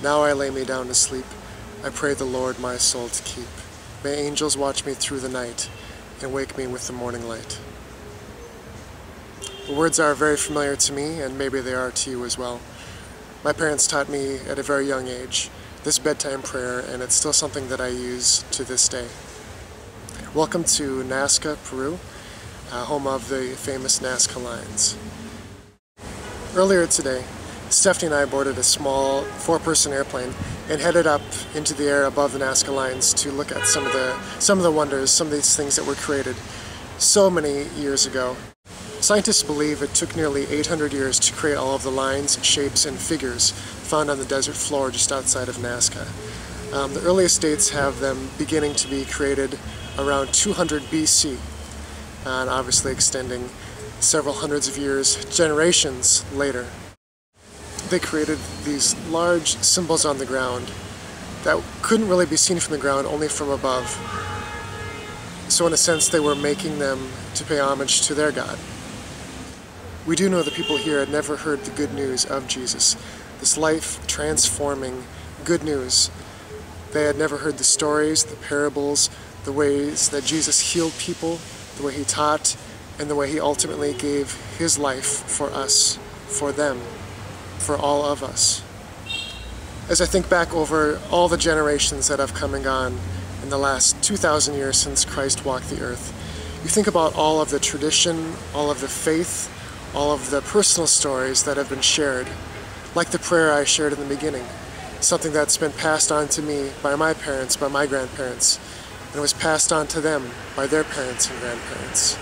Now I lay me down to sleep. I pray the Lord my soul to keep. May angels watch me through the night and wake me with the morning light. The words are very familiar to me, and maybe they are to you as well. My parents taught me at a very young age this bedtime prayer, and it's still something that I use to this day. Welcome to Nazca, Peru, home of the famous Nazca Lines. Earlier today, Stephanie and I boarded a small 4-person airplane and headed up into the air above the Nazca Lines to look at some of the wonders, some of these things that were created so many years ago. Scientists believe it took nearly 800 years to create all of the lines, shapes, and figures found on the desert floor just outside of Nazca. The earliest dates have them beginning to be created around 200 BC, and obviously extending several hundreds of years, generations later. They created these large symbols on the ground that couldn't really be seen from the ground, only from above. So in a sense, they were making them to pay homage to their God. We do know the people here had never heard the good news of Jesus, this life-transforming good news. They had never heard the stories, the parables, the ways that Jesus healed people, the way he taught, and the way he ultimately gave his life for us, for them, for all of us. As I think back over all the generations that have come and gone in the last 2,000 years since Christ walked the earth, you think about all of the tradition, all of the faith, all of the personal stories that have been shared, like the prayer I shared in the beginning, something that's been passed on to me by my parents, by my grandparents, and was passed on to them by their parents and grandparents.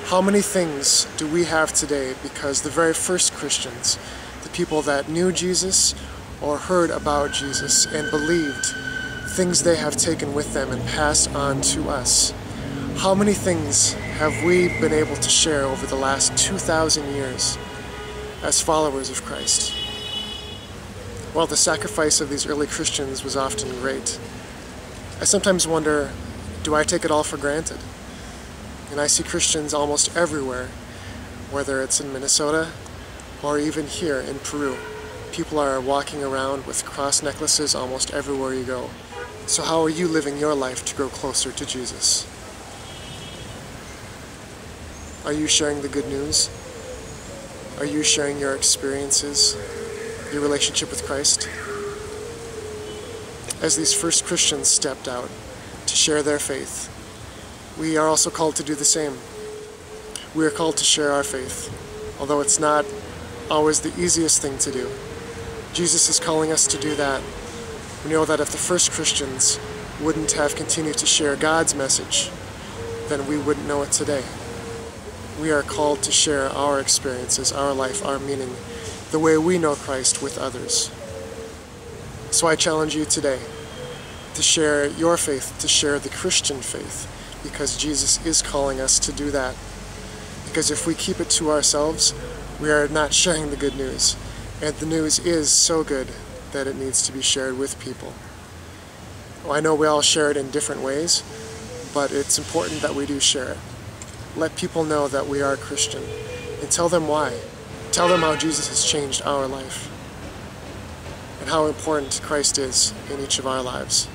How many things do we have today because the very first Christians, the people that knew Jesus or heard about Jesus and believed, things they have taken with them and passed on to us? How many things have we been able to share over the last 2,000 years as followers of Christ? Well, the sacrifice of these early Christians was often great. I sometimes wonder, do I take it all for granted? And I see Christians almost everywhere, whether it's in Minnesota or even here in Peru. People are walking around with cross necklaces almost everywhere you go. So how are you living your life to grow closer to Jesus? Are you sharing the good news? Are you sharing your experiences, your relationship with Christ? As these first Christians stepped out to share their faith, we are also called to do the same. We are called to share our faith, although it's not always the easiest thing to do. Jesus is calling us to do that. We know that if the first Christians wouldn't have continued to share God's message, then we wouldn't know it today. We are called to share our experiences, our life, our meaning, the way we know Christ with others. So I challenge you today to share your faith, to share the Christian faith, because Jesus is calling us to do that. Because if we keep it to ourselves, we are not sharing the good news. And the news is so good that it needs to be shared with people. I know we all share it in different ways, but it's important that we do share it. Let people know that we are Christian, and tell them why. Tell them how Jesus has changed our life, and how important Christ is in each of our lives.